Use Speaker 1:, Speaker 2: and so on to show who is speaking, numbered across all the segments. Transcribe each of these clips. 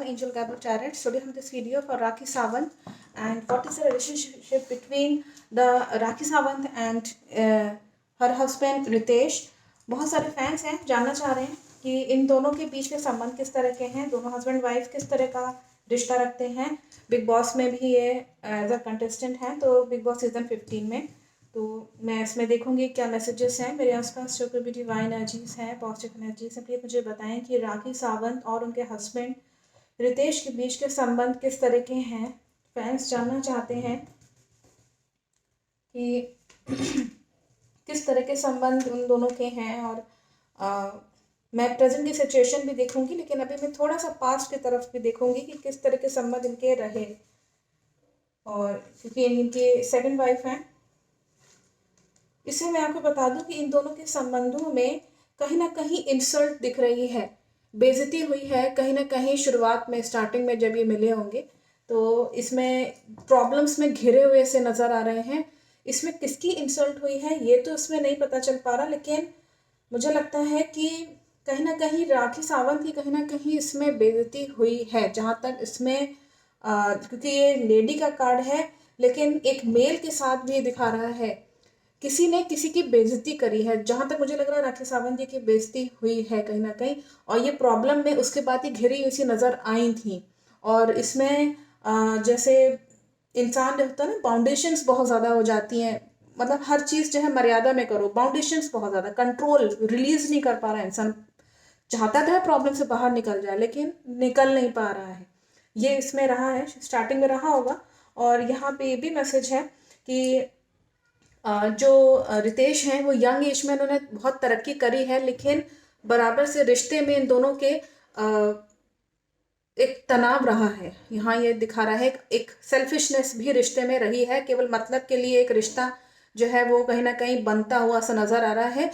Speaker 1: Angel Gabriel Tarot. Today हम this video for Rakhi Sawant and what is the relationship between the Rakhi Sawant and her husband Ritesh. बहुत सारे fans हैं, जानना चाह रहे हैं कि इन दोनों के बीच के संबंध किस तरह के हैं, दोनों हस्बैंड वाइफ किस तरह का रिश्ता रखते हैं। बिग बॉस में भी ये एज अ कंटेस्टेंट हैं, तो बिग बॉस सीजन 15 में तो मैं इसमें देखूंगी क्या मैसेजेस हैं मेरे आसपास जो कोई भी डिवाइन एनर्जीज हैं, पॉजिटिव एनर्जीज हैं। प्लीज मुझे बताएं कि राखी सावंत और उनके हस्बैंड रितेश के बीच के संबंध किस तरह के हैं। फैंस जानना चाहते हैं कि किस तरह के संबंध उन दोनों के हैं। और मैं प्रेजेंट की सिचुएशन भी देखूंगी, लेकिन अभी मैं थोड़ा सा पास्ट की तरफ भी देखूंगी कि किस तरह के संबंध इनके रहे। और क्योंकि इनकी सेकंड वाइफ हैं, इससे मैं आपको बता दूं कि इन दोनों के संबंधों में कहीं ना कहीं इंसल्ट दिख रही है, बेइज्जती हुई है कहीं ना कहीं। शुरुआत में स्टार्टिंग में जब ये मिले होंगे तो इसमें प्रॉब्लम्स में घिरे हुए से नज़र आ रहे हैं। इसमें किसकी इंसल्ट हुई है ये तो इसमें नहीं पता चल पा रहा, लेकिन मुझे लगता है कि कहीं ना कहीं राखी सावंत की कहीं ना कहीं इसमें बेइज्जती हुई है। जहाँ तक इसमें क्योंकि ये लेडी का कार्ड है, लेकिन एक मेल के साथ भी दिखा रहा है, किसी ने किसी की बेइज्जती करी है। जहाँ तक मुझे लग रहा है राखी सावंत जी की बेइज्जती हुई है कहीं ना कहीं, और ये प्रॉब्लम में उसके बाद ही घिरी हुई सी नज़र आई थी। और इसमें जैसे इंसान जो होता है ना, बाउंडेशंस बहुत ज़्यादा हो जाती हैं। मतलब हर चीज़ जो है मर्यादा में करो, बाउंडेशंस बहुत ज़्यादा, कंट्रोल रिलीज नहीं कर पा रहा है इंसान। चाहता तो है प्रॉब्लम से बाहर निकल जाए, लेकिन निकल नहीं पा रहा है। ये इसमें रहा है, स्टार्टिंग में रहा होगा। और यहाँ पे ये भी मैसेज है कि जो रितेश हैं वो यंग एज में उन्होंने बहुत तरक्की करी है, लेकिन बराबर से रिश्ते में इन दोनों के एक तनाव रहा है। यहाँ ये दिखा रहा है एक सेल्फिशनेस भी रिश्ते में रही है। केवल मतलब के लिए एक रिश्ता जो है वो कहीं ना कहीं बनता हुआ सा नजर आ रहा है।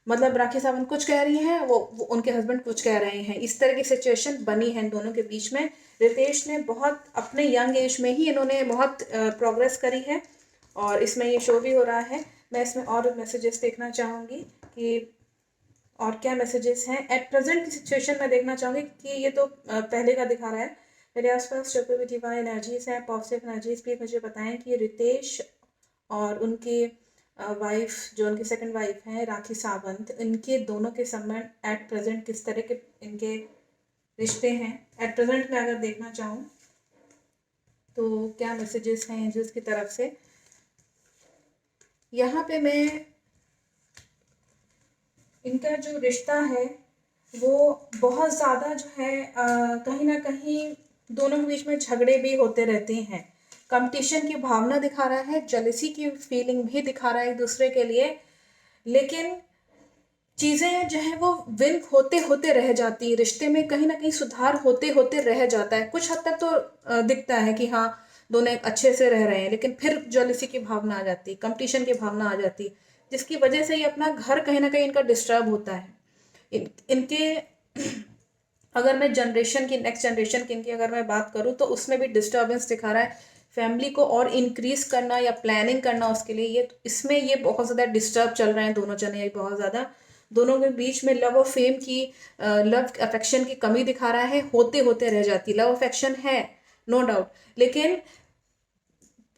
Speaker 1: मतलब राखी सावंत कुछ कह रही हैं, वो उनके हस्बैंड कुछ कह रहे हैं। इस तरह की सिचुएशन बनी है इन दोनों के बीच में। रितेश ने बहुत अपने यंग एज में ही इन्होंने बहुत प्रोग्रेस करी है, और इसमें ये शो भी हो रहा है। मैं इसमें और मैसेजेस देखना चाहूँगी कि और क्या मैसेजेस हैं एट प्रेजेंट की सिचुएशन में देखना चाहूँगी कि ये तो पहले का दिखा रहा है। मेरे आसपास जो कोई भी डिवाइन एनर्जीज हैं, पॉजिटिव एनर्जीज, प्लीज मुझे बताएं कि रितेश और उनकी वाइफ जो उनकी सेकंड वाइफ हैं राखी सावंत, इनके दोनों के संबंध एट प्रेजेंट किस तरह के इनके रिश्ते हैं। एट प्रेजेंट में अगर देखना चाहूँ तो क्या मैसेजेस हैं एंजल्स की तरफ से। यहाँ पे मैं इनका जो रिश्ता है वो बहुत ज़्यादा जो है कहीं ना कहीं दोनों के बीच में झगड़े भी होते रहते हैं। कंपटीशन की भावना दिखा रहा है, जेलसी की फीलिंग भी दिखा रहा है एक दूसरे के लिए, लेकिन चीज़ें जो है वो विन होते होते रह जाती है। रिश्ते में कहीं ना कहीं सुधार होते होते रह जाता है। कुछ हद तक तो दिखता है कि हाँ दोनों एक अच्छे से रह रहे हैं, लेकिन फिर जेलसी की भावना आ जाती है, कंपटीशन की भावना आ जाती है, जिसकी वजह से ये अपना घर कहीं ना कहीं इनका डिस्टर्ब होता है। इनके अगर मैं जनरेशन की नेक्स्ट जनरेशन की इनकी अगर मैं बात करूँ तो उसमें भी डिस्टर्बेंस दिखा रहा है। फैमिली को और इंक्रीज करना या प्लानिंग करना उसके लिए ये इसमें ये बहुत ज़्यादा डिस्टर्ब चल रहे हैं दोनों जने। बहुत ज़्यादा दोनों के बीच में लव और फेम की लव अफेक्शन की कमी दिखा रहा है, होते होते रह जाती। लव अफेक्शन है नो डाउट, लेकिन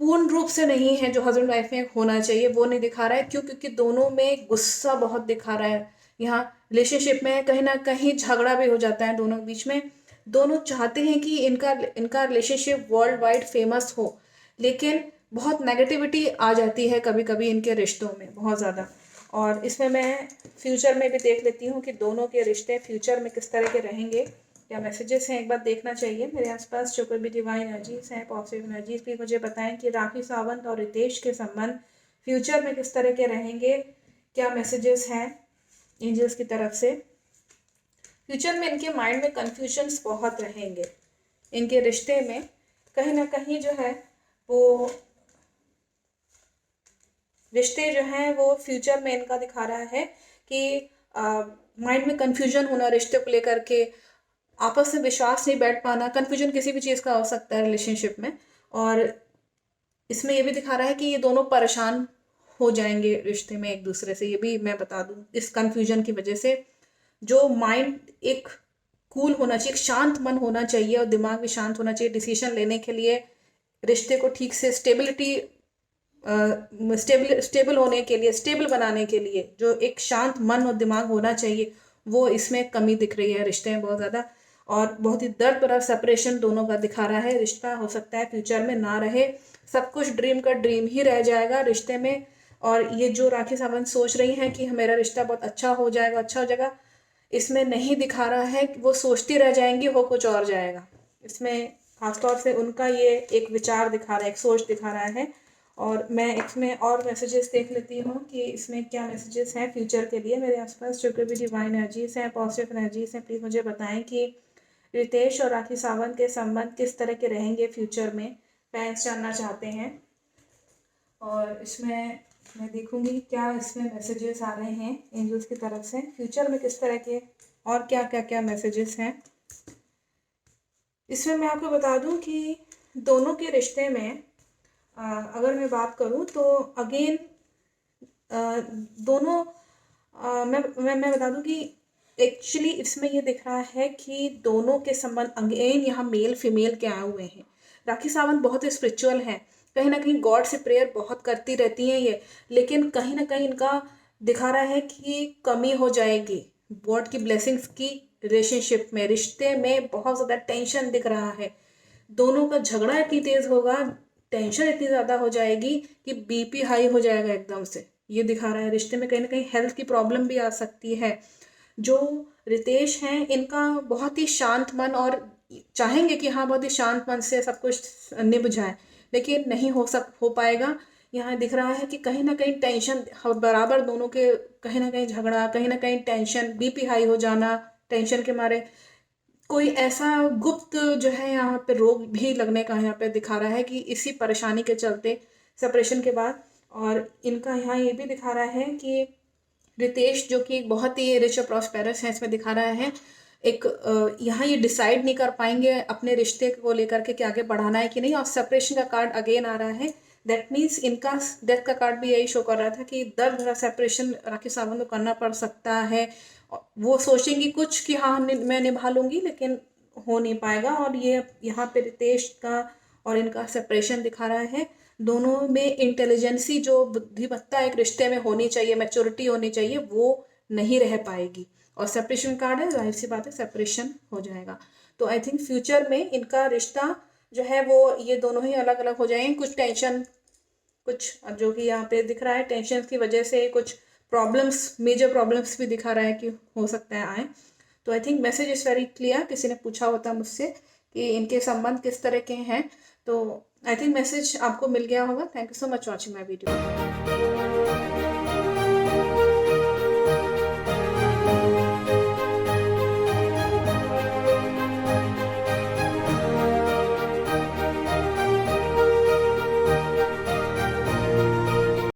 Speaker 1: पूर्ण रूप से नहीं है जो हस्बैंड वाइफ में होना चाहिए, वो नहीं दिखा रहा है। क्यों? क्योंकि दोनों में गुस्सा बहुत दिखा रहा है। यहाँ रिलेशनशिप में कहीं ना कहीं झगड़ा भी हो जाता है दोनों के बीच में। दोनों चाहते हैं कि इनका इनका रिलेशनशिप वर्ल्ड वाइड फेमस हो, लेकिन बहुत नेगेटिविटी आ जाती है कभी कभी इनके रिश्तों में, बहुत ज़्यादा। और इसमें मैं फ्यूचर में भी देख लेती हूँ कि दोनों के रिश्ते फ्यूचर में किस तरह के रहेंगे। क्या मैसेजेस हैं एक बार देखना चाहिए मेरे आसपास जो कोई भी डिवाइन एनर्जीज हैं, पॉजिटिव एनर्जीज, भी मुझे बताएं कि राखी सावंत और रितेश के संबंध फ्यूचर में किस तरह के रहेंगे। क्या मैसेजेस हैं एंजल्स की तरफ से। फ्यूचर में इनके माइंड में कन्फ्यूजन्स बहुत रहेंगे। इनके रिश्ते में कहीं ना कहीं जो है वो रिश्ते जो हैं वो फ्यूचर में इनका दिखा रहा है कि माइंड में कन्फ्यूजन होना रिश्ते को लेकर के, आपस में विश्वास नहीं बैठ पाना। कन्फ्यूजन किसी भी चीज़ का हो सकता है रिलेशनशिप में। और इसमें ये भी दिखा रहा है कि ये दोनों परेशान हो जाएंगे रिश्ते में एक दूसरे से। ये भी मैं बता दूं इस कन्फ्यूजन की वजह से जो माइंड एक कूल होना चाहिए, शांत मन होना चाहिए और दिमाग भी शांत होना चाहिए डिसीजन लेने के लिए, रिश्ते को ठीक से स्टेबल होने के लिए, स्टेबल बनाने के लिए जो एक शांत मन और दिमाग होना चाहिए, वो इसमें कमी दिख रही है रिश्ते में बहुत ज़्यादा। और बहुत ही दर्द भरा सेपरेशन दोनों का दिखा रहा है। रिश्ता हो सकता है फ्यूचर में ना रहे, सब कुछ ड्रीम का ड्रीम ही रह जाएगा रिश्ते में। और ये जो राखी सावंत सोच रही हैं कि मेरा रिश्ता बहुत अच्छा हो जाएगा, इसमें नहीं दिखा रहा है कि वो सोचती रह जाएंगी, हो कुछ और जाएगा। इसमें खासतौर से उनका ये एक विचार दिखा रहा है, एक सोच दिखा रहा है। और मैं इसमें और मैसेजेस देख लेती हूँ कि इसमें क्या मैसेजेस हैं फ्यूचर के लिए मेरे आसपास। जो भी डिवाइन एनर्जीज हैं, पॉजिटिव एनर्जीज हैं, प्लीज़ मुझे बताएं कि रितेश और राखी सावंत के संबंध किस तरह के रहेंगे फ्यूचर में, फैंस जानना चाहते हैं। और इसमें मैं देखूंगी क्या इसमें मैसेजेस आ रहे हैं एंजल्स की तरफ से, फ्यूचर में किस तरह के और क्या मैसेजेस हैं। इसमें मैं आपको बता दूं कि दोनों के रिश्ते में अगर मैं बात करूं तो अगेन दोनों मैं बता दूं कि एक्चुअली इसमें ये दिख रहा है कि दोनों के संबंध अगेन यहाँ मेल फीमेल के आए हुए हैं। राखी सावंत बहुत ही स्पिरिचुअल है, कहीं ना कहीं गॉड से प्रेयर बहुत करती रहती हैं ये, लेकिन कहीं ना कहीं इनका दिखा रहा है कि कमी हो जाएगी गॉड की ब्लेसिंग्स की रिलेशनशिप में, रिश्ते में बहुत ज़्यादा टेंशन दिख रहा है। दोनों का झगड़ा इतनी तेज़ होगा, टेंशन इतनी ज़्यादा हो जाएगी कि बीपी हाई हो जाएगा एकदम से, ये दिखा रहा है। रिश्ते में कहीं ना कहीं हेल्थ की प्रॉब्लम भी आ सकती है। जो रितेश हैं इनका बहुत ही शांत मन, और चाहेंगे कि हाँ बहुत ही शांत मन से सब कुछ निभ जाए, लेकिन नहीं हो पाएगा। यहाँ दिख रहा है कि कहीं ना कहीं टेंशन बराबर दोनों के, कहीं ना कहीं झगड़ा, कहीं ना कहीं टेंशन, बीपी हाई हो जाना टेंशन के मारे, कोई ऐसा गुप्त जो है यहाँ पे रोग भी लगने का यहाँ पे दिखा रहा है कि इसी परेशानी के चलते सेपरेशन के बाद। और इनका यहाँ ये भी दिखा रहा है कि रितेश जो कि बहुत ही रिच और प्रॉस्पेरस है, इसमें दिखा रहा है एक यहाँ ये डिसाइड नहीं कर पाएंगे अपने रिश्ते को लेकर के कि आगे बढ़ाना है कि नहीं। और सेपरेशन का कार्ड अगेन आ रहा है, दैट मीन्स इनका डेथ का कार्ड भी यही शो कर रहा था कि दर्द भरा सेपरेशन राखी सावंत को करना पड़ सकता है। वो सोचेंगी कुछ कि हाँ मैं निभा लूंगी, लेकिन हो नहीं पाएगा। और ये यहाँ पे रितेश का और इनका सेपरेशन दिखा रहा है। दोनों में इंटेलिजेंसी, जो बुद्धिमत्ता एक रिश्ते में होनी चाहिए, मैच्योरिटी होनी चाहिए, वो नहीं रह पाएगी। और सेपरेशन कार्ड है, जाहिर सी बात है सेपरेशन हो जाएगा। तो आई थिंक फ्यूचर में इनका रिश्ता जो है वो ये दोनों ही अलग अलग हो जाएंगे। कुछ टेंशन, कुछ जो कि यहाँ पे दिख रहा है टेंशन की वजह से कुछ प्रॉब्लम्स, मेजर प्रॉब्लम्स भी दिखा रहा है कि हो सकता है आए। तो I think message is very clear. किसी ने पूछा होता मुझसे कि इनके संबंध किस तरह के हैं, तो आई थिंक मैसेज आपको मिल गया होगा। Thank you so much watching my video.